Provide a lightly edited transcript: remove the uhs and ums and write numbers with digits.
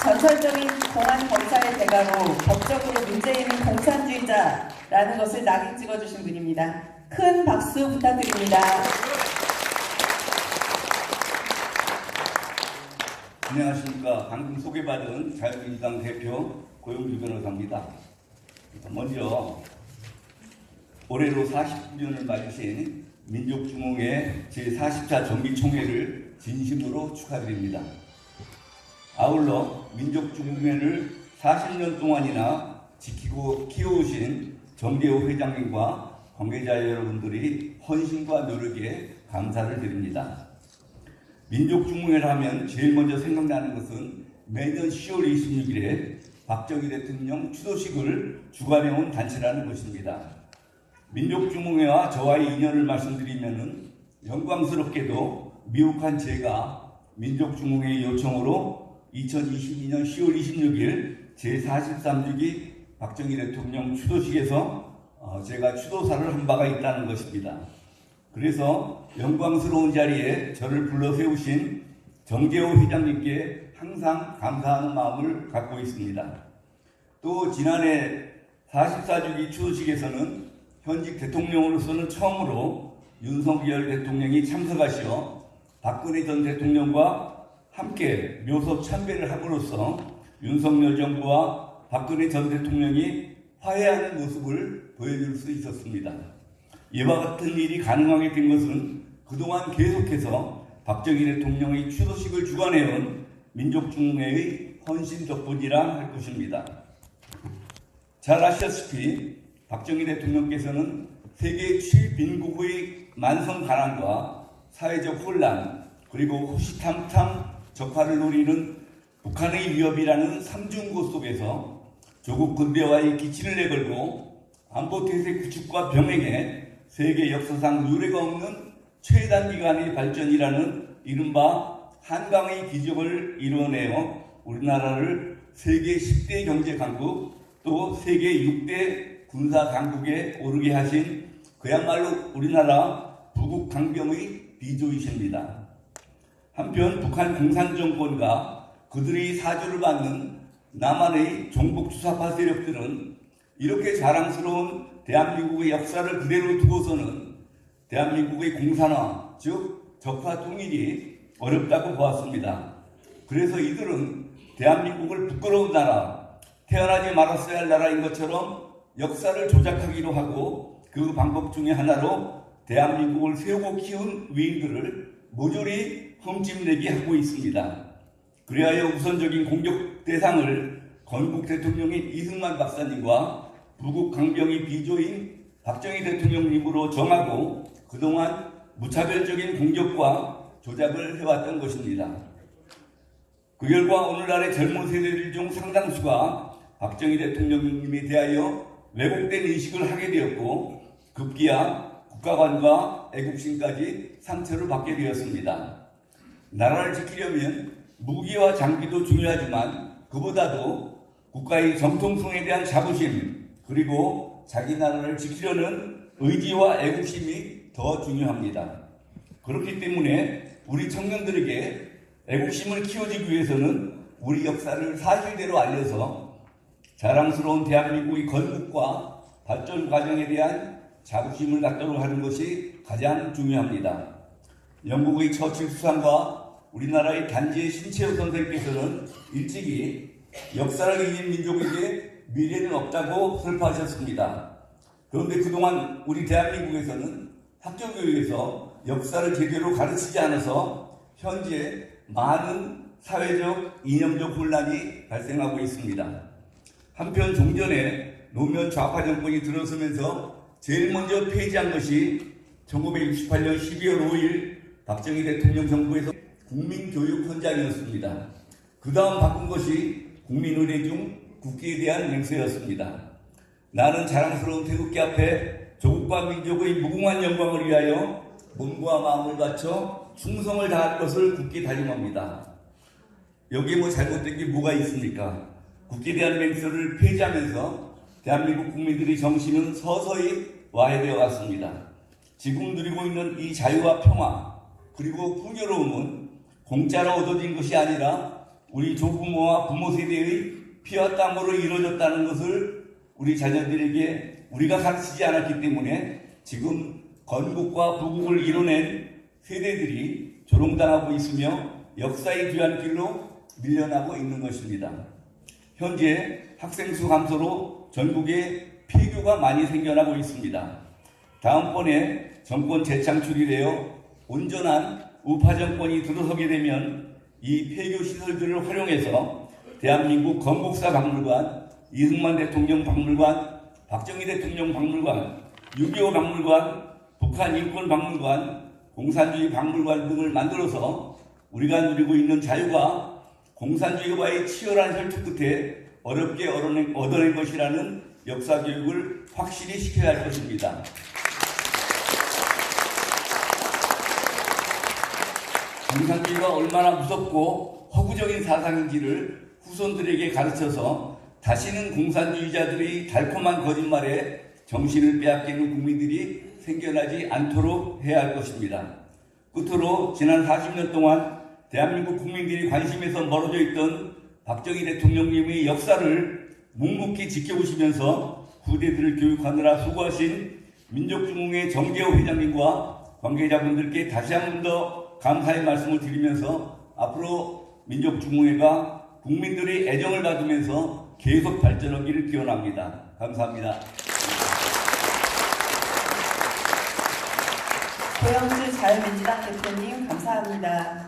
전설적인 공안 검사의 대가로 법적으로 문제 있는 공산주의자라는 것을 낙인 찍어주신 분입니다. 큰 박수 부탁드립니다. 안녕하십니까. 방금 소개받은 자유민주당 대표 고영주 변호사입니다. 먼저 올해로 49년을 맞으신 민족중흥회 제44 정기총회를 진심으로 축하드립니다. 아울러 민족중흥회를 40년 동안이나 지키고 키워오신 정재호 회장님과 관계자 여러분들이 헌신과 노력에 감사를 드립니다. 민족중흥회를 하면 제일 먼저 생각나는 것은 매년 10월 26일에 박정희 대통령 추도식을 주관해온 단체라는 것입니다. 민족중흥회와 저와의 인연을 말씀드리면 영광스럽게도 미국한 제가 민족중흥회의 요청으로 2022년 10월 26일 제43주기 박정희 대통령 추도식에서 제가 추도사를 한 바가 있다는 것입니다. 그래서 영광스러운 자리에 저를 불러 세우신 정재호 회장님께 항상 감사하는 마음을 갖고 있습니다. 또 지난해 44주기 추도식에서는 현직 대통령으로서는 처음으로 윤석열 대통령이 참석하시어 박근혜 전 대통령과 함께 묘소 참배를 함으로써 윤석열 정부와 박근혜 전 대통령이 화해하는 모습을 보여줄 수 있었습니다. 이와 같은 일이 가능하게 된 것은 그동안 계속해서 박정희 대통령의 추도식을 주관해온 민족중흥회의 헌신 덕분이라 할 것입니다. 잘 아시다시피 박정희 대통령께서는 세계 최빈국의 만성 가난과 사회적 혼란 그리고 호시탐탐 적화를 노리는 북한의 위협이라는 삼중고 속에서 조국 근대화의 기치를 내걸고 안보태세 구축과 병행해 세계 역사상 유례가 없는 최단기간의 발전이라는 이른바 한강의 기적을 이뤄내어 우리나라를 세계 10대 경제 강국 또 세계 6대 군사 강국에 오르게 하신 그야말로 우리나라 부국 강병의 비조이십니다. 한편 북한 공산정권과 그들의 사주를 받는 남한의 종북주사파 세력들은 이렇게 자랑스러운 대한민국의 역사를 그대로 두고서는 대한민국의 공산화, 즉 적화 통일이 어렵다고 보았습니다. 그래서 이들은 대한민국을 부끄러운 나라, 태어나지 말았어야 할 나라인 것처럼 역사를 조작하기로 하고 그 방법 중에 하나로 대한민국을 세우고 키운 위인들을 모조리 흠집내게 하고 있습니다. 그리하여 우선적인 공격 대상을 건국 대통령인 이승만 박사님과 부국 강병의 비조인 박정희 대통령님으로 정하고 그동안 무차별적인 공격과 조작을 해왔던 것입니다. 그 결과 오늘날의 젊은 세대들 중 상당수가 박정희 대통령님에 대하여 왜곡된 인식을 하게 되었고 급기야 국가관과 애국심까지 상처를 받게 되었습니다. 나라를 지키려면 무기와 장비도 중요하지만 그보다도 국가의 정통성에 대한 자부심 그리고 자기 나라를 지키려는 의지와 애국심이 더 중요합니다. 그렇기 때문에 우리 청년들에게 애국심을 키워주기 위해서는 우리 역사를 사실대로 알려서 자랑스러운 대한민국의 건국과 발전 과정에 대한 자부심을 갖도록 하는 것이 가장 중요합니다. 영국의 처칠 수상과 우리나라의 단지의 신채호 선생님께서는 일찍이 역사를 이긴 민족에게 미래는 없다고 설파하셨습니다. 그런데 그동안 우리 대한민국에서는 학교교육에서 역사를 제대로 가르치지 않아서 현재 많은 사회적, 이념적 혼란이 발생하고 있습니다. 한편 종전에 노무현 좌파 정권이 들어서면서 제일 먼저 폐지한 것이 1968년 12월 5일 박정희 대통령 정부에서 국민교육헌장이었습니다. 그 다음 바꾼 것이 국민의례 중 국기에 대한 맹세였습니다. 나는 자랑스러운 태극기 앞에 조국과 민족의 무궁한 영광을 위하여 몸과 마음을 바쳐 충성을 다할 것을 굳게 다짐합니다. 여기에 뭐 잘못된 게 뭐가 있습니까? 국기에 대한 맹세를 폐지하면서 대한민국 국민들의 정신은 서서히 와해되어 갔습니다. 지금 누리고 있는 이 자유와 평화 그리고 풍요로움은 공짜로 얻어진 것이 아니라 우리 조부모와 부모 세대의 피와 땀으로 이루어졌다는 것을 우리 자녀들에게 우리가 가르치지 않았기 때문에 지금 건국과 부국을 이뤄낸 세대들이 조롱당하고 있으며 역사의 뒤안길로 밀려나고 있는 것입니다. 현재 학생 수 감소로 전국에 폐교가 많이 생겨나고 있습니다. 다음번에 정권 재창출이 되어 온전한 우파 정권이 들어서게 되면 이 폐교 시설들을 활용해서 대한민국 건국사 박물관, 이승만 대통령 박물관, 박정희 대통령 박물관, 6.25 박물관, 북한 인권 박물관, 공산주의 박물관 등을 만들어서 우리가 누리고 있는 자유가 공산주의와의 치열한 혈투 끝에 어렵게 얻어낸 것이라는 역사 교육을 확실히 시켜야 할 것입니다. 공산주의가 얼마나 무섭고 허구적인 사상인지를 후손들에게 가르쳐서 다시는 공산주의자들의 달콤한 거짓말에 정신을 빼앗기는 국민들이 생겨나지 않도록 해야 할 것입니다. 끝으로 지난 40년 동안 대한민국 국민들이 관심에서 멀어져 있던 박정희 대통령님의 역사를 묵묵히 지켜보시면서 후대들을 교육하느라 수고하신 민족중흥회 정재호 회장님과 관계자분들께 다시 한 번 더 감사의 말씀을 드리면서 앞으로 민족중흥회가 국민들의 애정을 받으면서 계속 발전하기를 기원합니다. 감사합니다. 고영주 자유민주당 대표님 감사합니다.